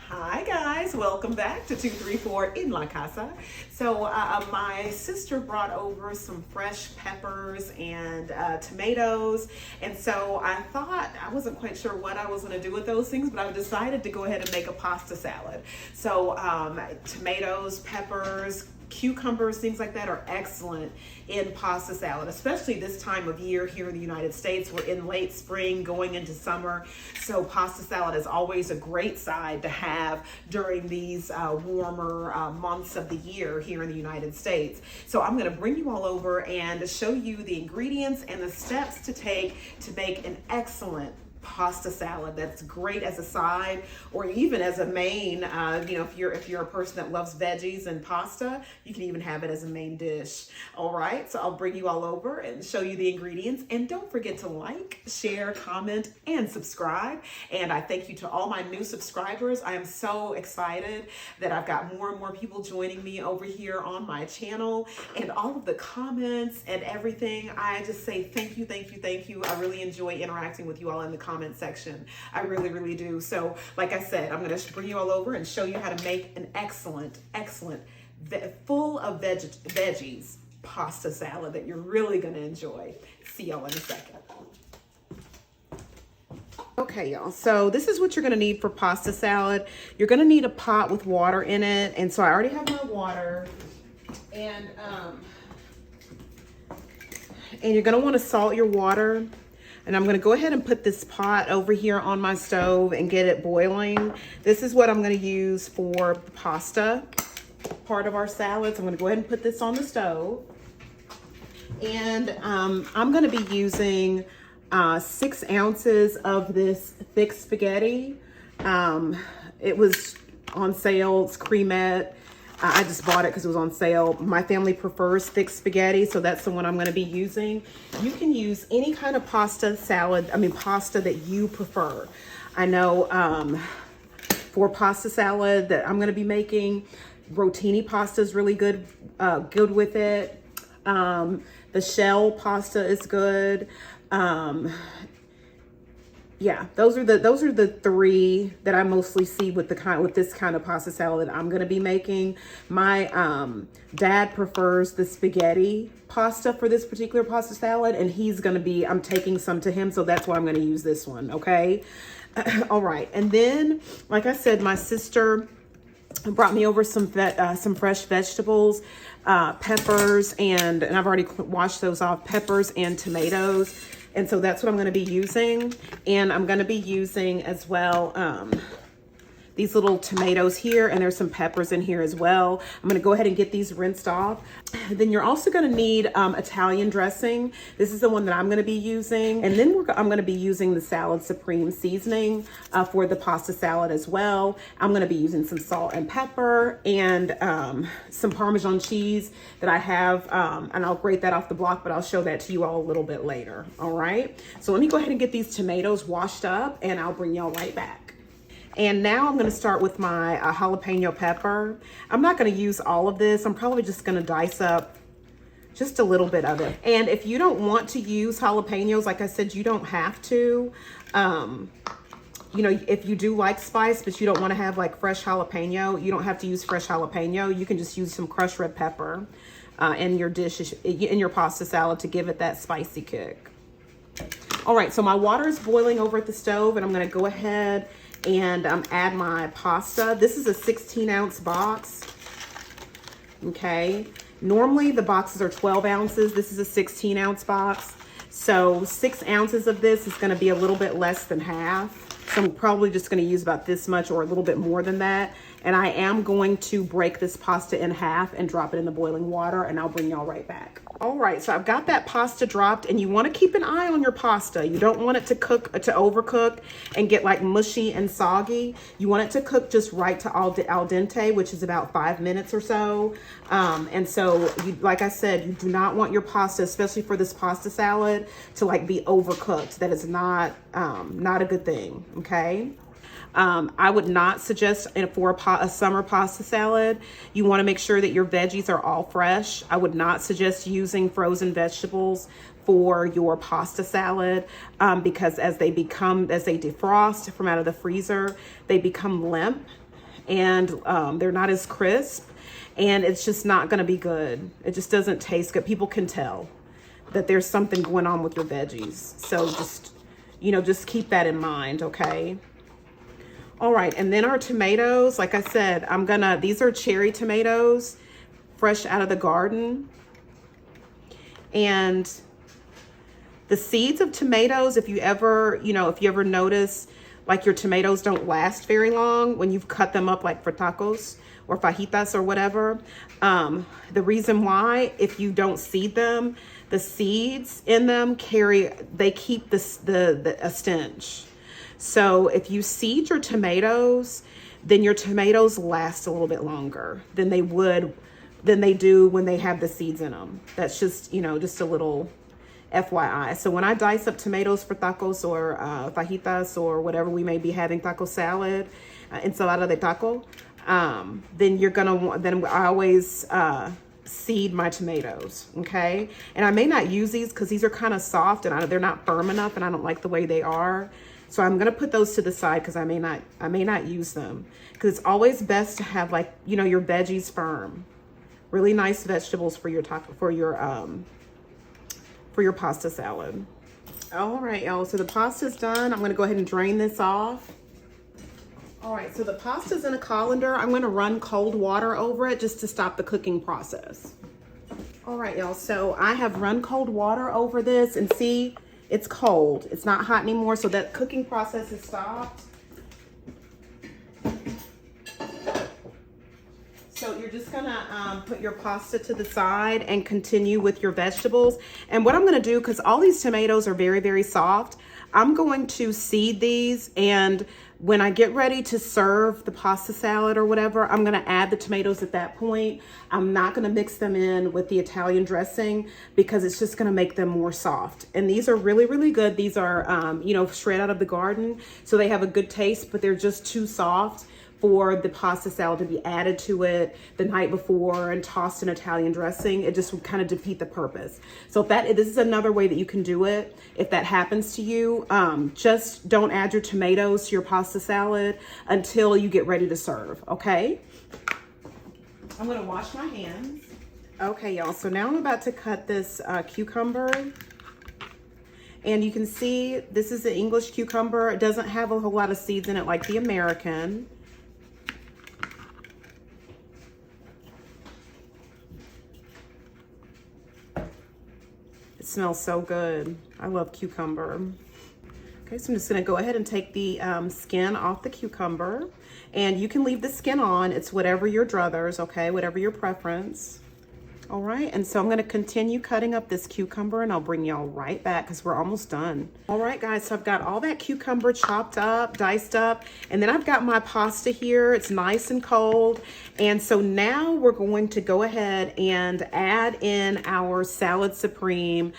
Hi guys, welcome back to 234 En La Casa. So my sister brought over some fresh peppers and tomatoes, and so I thought, I wasn't quite sure what I was going to do with those things, but I decided to go ahead and make a pasta salad. So tomatoes, peppers, cucumbers, things like that are excellent in pasta salad, especially this time of year here in the United States. We're in late spring going into summer, so pasta salad is always a great side to have during these warmer months of the year here in the United States. So I'm going to bring you all over and show you the ingredients and the steps to take to make an excellent pasta salad that's great as a side or even as a main. If you're a person that loves veggies and pasta, you can even have it as a main dish. All right, so I'll bring you all over and show you the ingredients, and don't forget to like, share, comment, and subscribe. And I thank you to all my new subscribers. I am so excited that I've got more and more people joining me over here on my channel, and all of the comments and everything. I just say thank you, thank you, thank you. I really enjoy interacting with you all in the comment section. I really, really do. So like I said, I'm going to bring you all over and show you how to make an excellent, full of veggies pasta salad that you're really going to enjoy. See y'all in a second. Okay, y'all, so this is what you're going to need for pasta salad. You're going to need a pot with water in it, and so I already have my water, and you're going to want to salt your water. And I'm going to go ahead and put this pot over here on my stove and get it boiling. This is what I'm going to use for the pasta part of our salad. So I'm going to go ahead and put this on the stove. And I'm going to be using 6 ounces of this thick spaghetti. It was on sale. It's cremette. I just bought it because it was on sale. My family prefers thick spaghetti, so that's the one I'm going to be using. You can use any kind of pasta that you prefer. I know for pasta salad that I'm going to be making, rotini pasta is really good with it. The shell pasta is good. Yeah, those are the 3 that I mostly see with this kind of pasta salad I'm going to be making. My dad prefers the spaghetti pasta for this particular pasta salad, and I'm taking some to him, so that's why I'm going to use this one, okay? All right, and then, like I said, my sister brought me over some fresh vegetables, peppers, and I've already washed those off, peppers and tomatoes. And so that's what I'm going to be using. And I'm going to be using as well these little tomatoes here, and there's some peppers in here as well. I'm going to go ahead and get these rinsed off. Then you're also going to need Italian dressing. This is the one that I'm going to be using. And then I'm going to be using the Salad Supreme seasoning for the pasta salad as well. I'm going to be using some salt and pepper and some Parmesan cheese that I have, and I'll grate that off the block, but I'll show that to you all a little bit later. All right, so let me go ahead and get these tomatoes washed up, and I'll bring y'all right back. And now I'm going to start with my jalapeno pepper. I'm not going to use all of this. I'm probably just going to dice up just a little bit of it. And if you don't want to use jalapenos, like I said, you don't have to. If you do like spice, but you don't want to have like fresh jalapeno, you don't have to use fresh jalapeno. You can just use some crushed red pepper in your dish, in your pasta salad, to give it that spicy kick. All right, so my water is boiling over at the stove, and I'm going to go ahead and add my pasta. This is a 16-ounce box. Okay, normally the boxes are 12 ounces. This is a 16-ounce box. So 6 ounces of this is going to be a little bit less than half. So I'm probably just going to use about this much or a little bit more than that. And I am going to break this pasta in half and drop it in the boiling water, and I'll bring y'all right back. All right, so I've got that pasta dropped, and you want to keep an eye on your pasta. You don't want it to overcook and get like mushy and soggy. You want it to cook just right to al dente, which is about 5 minutes or so. And so, like I said, you do not want your pasta, especially for this pasta salad, to like be overcooked. That is not a good thing. Okay. I would not suggest for a summer pasta salad. You want to make sure that your veggies are all fresh. I would not suggest using frozen vegetables for your pasta salad because as they defrost from out of the freezer, they become limp. and they're not as crisp, and it's just not gonna be good. It just doesn't taste good. People can tell that there's something going on with your veggies. So just, you know, just keep that in mind, okay? All right, and then our tomatoes, like I said, these are cherry tomatoes, fresh out of the garden. And the seeds of tomatoes, if you ever notice, like your tomatoes don't last very long when you've cut them up like for tacos or fajitas or whatever. The reason why, if you don't seed them, the seeds in them keep a stench. So if you seed your tomatoes, then your tomatoes last a little bit longer than they do when they have the seeds in them. That's just, you know, just a little FYI. So when I dice up tomatoes for tacos or fajitas or whatever we may be having, taco salad, ensalada de taco, then I always seed my tomatoes, okay? And I may not use these because these are kind of soft and they're not firm enough, and I don't like the way they are. So I'm gonna put those to the side because I may not use them, because it's always best to have, like, you know, your veggies firm. Really nice vegetables for your pasta salad. All right, y'all, so the pasta's done. I'm gonna go ahead and drain this off. All right, so the pasta's in a colander. I'm gonna run cold water over it just to stop the cooking process. All right, y'all, so I have run cold water over this, and see, it's cold. It's not hot anymore, so that cooking process is stopped. So you're just gonna put your pasta to the side and continue with your vegetables. And what I'm gonna do, because all these tomatoes are very, very soft, I'm going to seed these, and when I get ready to serve the pasta salad or whatever, I'm gonna add the tomatoes at that point. I'm not gonna mix them in with the Italian dressing because it's just gonna make them more soft. And these are really, really good. These are, you know, straight out of the garden, so they have a good taste, but they're just too soft for the pasta salad to be added to it the night before and tossed in Italian dressing. It just would kind of defeat the purpose. So this is another way that you can do it. If that happens to you, just don't add your tomatoes to your pasta salad until you get ready to serve, okay? I'm gonna wash my hands. Okay, y'all, so now I'm about to cut this cucumber. And you can see this is the English cucumber. It doesn't have a whole lot of seeds in it like the American. It smells so good. I love cucumber. Okay, so I'm just gonna go ahead and take the skin off the cucumber. And you can leave the skin on. It's whatever your druthers, okay, whatever your preference. All right, and so I'm gonna continue cutting up this cucumber, and I'll bring y'all right back because we're almost done. All right, guys, so I've got all that cucumber chopped up, diced up, and then I've got my pasta here. It's nice and cold. And so now we're going to go ahead and add in our Salad Supreme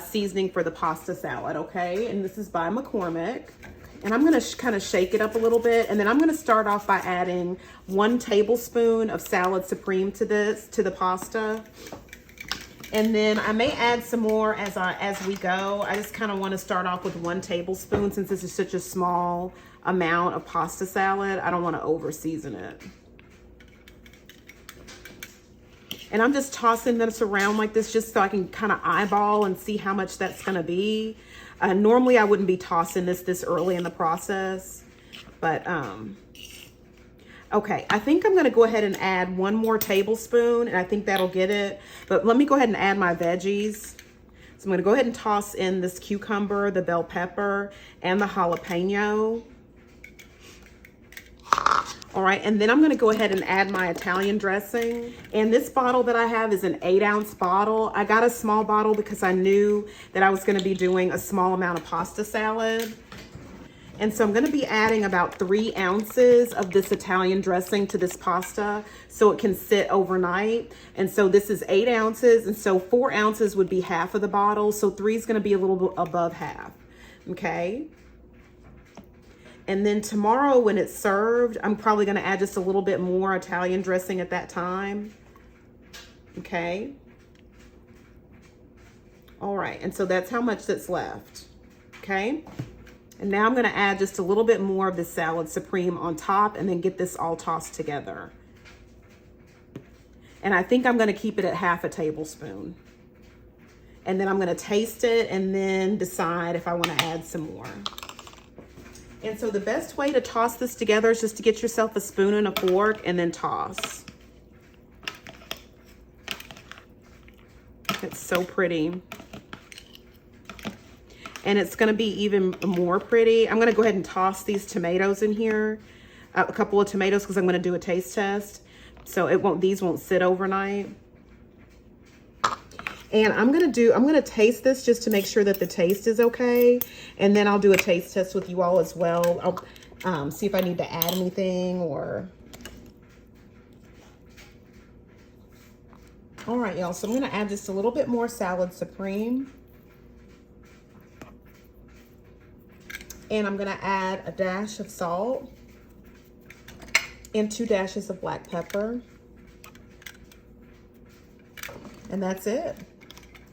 seasoning for the pasta salad, okay? And this is by McCormick. And I'm gonna kind of shake it up a little bit, and then I'm gonna start off by adding 1 tablespoon of Salad Supreme to the pasta. And then I may add some more as we go. I just kind of want to start off with 1 tablespoon since this is such a small amount of pasta salad. I don't want to over season it. And I'm just tossing this around like this just so I can kind of eyeball and see how much that's gonna be. Normally I wouldn't be tossing this early in the process, but okay, I think I'm gonna go ahead and add 1 more tablespoon, and I think that'll get it. But let me go ahead and add my veggies. So I'm gonna go ahead and toss in this cucumber, the bell pepper, and the jalapeno. All right, and then I'm gonna go ahead and add my Italian dressing. And this bottle that I have is an 8-ounce bottle. I got a small bottle because I knew that I was gonna be doing a small amount of pasta salad. And so I'm gonna be adding about 3 ounces of this Italian dressing to this pasta so it can sit overnight. And so this is 8 ounces, and so 4 ounces would be half of the bottle. So 3 is gonna be a little bit above half, okay? And then tomorrow when it's served, I'm probably gonna add just a little bit more Italian dressing at that time. Okay. All right, and so that's how much that's left, okay? And now I'm gonna add just a little bit more of the salad supreme on top and then get this all tossed together. And I think I'm gonna keep it at half a tablespoon. And then I'm gonna taste it and then decide if I wanna add some more. And so the best way to toss this together is just to get yourself a spoon and a fork and then toss. It's so pretty. And it's gonna be even more pretty. I'm gonna go ahead and toss these tomatoes in here, a couple of tomatoes, because I'm gonna do a taste test. So these won't sit overnight. And I'm gonna taste this just to make sure that the taste is okay. And then I'll do a taste test with you all as well. I'll see if I need to add anything or. All right, y'all, so I'm gonna add just a little bit more salad supreme. And I'm gonna add a dash of salt and 2 dashes of black pepper. And that's it.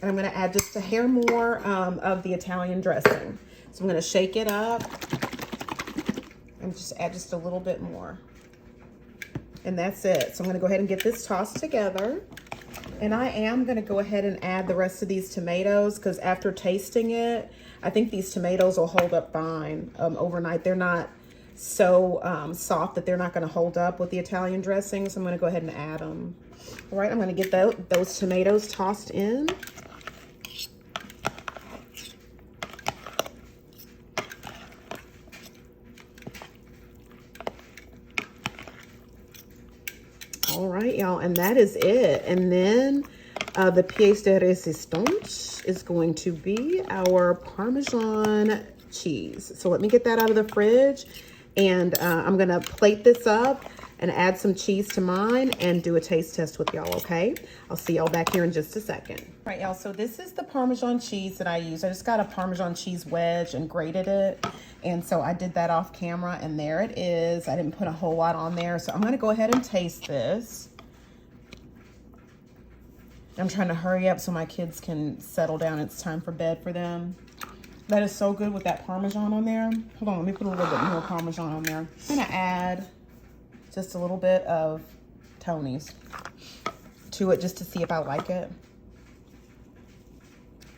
And I'm gonna add just a hair more of the Italian dressing. So I'm gonna shake it up and just add just a little bit more. And that's it. So I'm gonna go ahead and get this tossed together. And I am gonna go ahead and add the rest of these tomatoes because after tasting it, I think these tomatoes will hold up fine overnight. They're not so soft that they're not gonna hold up with the Italian dressing. So I'm gonna go ahead and add them. All right, I'm gonna get those tomatoes tossed in. All right, y'all, and that is it. And then the pièce de résistance is going to be our Parmesan cheese. So let me get that out of the fridge, and I'm gonna plate this up and add some cheese to mine and do a taste test with y'all, okay? I'll see y'all back here in just a second. All right, y'all, so this is the Parmesan cheese that I use. I just got a Parmesan cheese wedge and grated it. And so I did that off camera, and there it is. I didn't put a whole lot on there. So I'm gonna go ahead and taste this. I'm trying to hurry up so my kids can settle down. It's time for bed for them. That is so good with that Parmesan on there. Hold on, let me put a little bit more Parmesan on there. I'm gonna add just a little bit of Tony's to it just to see if I like it.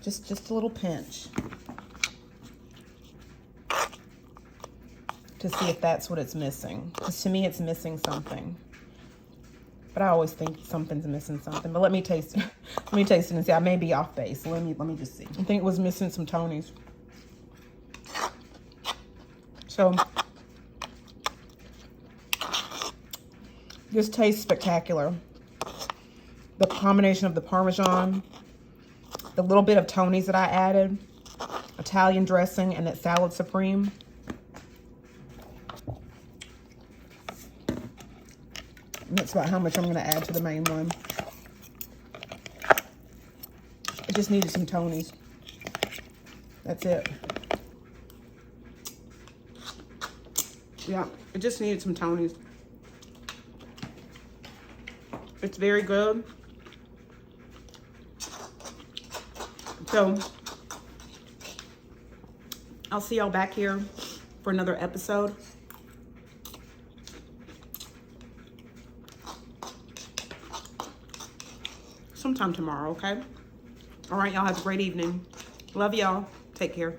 Just a little pinch. To see if that's what it's missing. Because to me, it's missing something. But I always think something's missing something. But let me taste it. Let me taste it and see. I may be off base. Let me just see. I think it was missing some Tony's. So this tastes spectacular. The combination of the Parmesan, the little bit of Tony's that I added, Italian dressing, and that salad supreme. That's about how much I'm going to add to the main one. It just needed some Tony's. That's it. Yeah, it just needed some Tony's. It's very good. So, I'll see y'all back here for another episode. Sometime tomorrow, okay? All right, y'all have a great evening. Love y'all. Take care.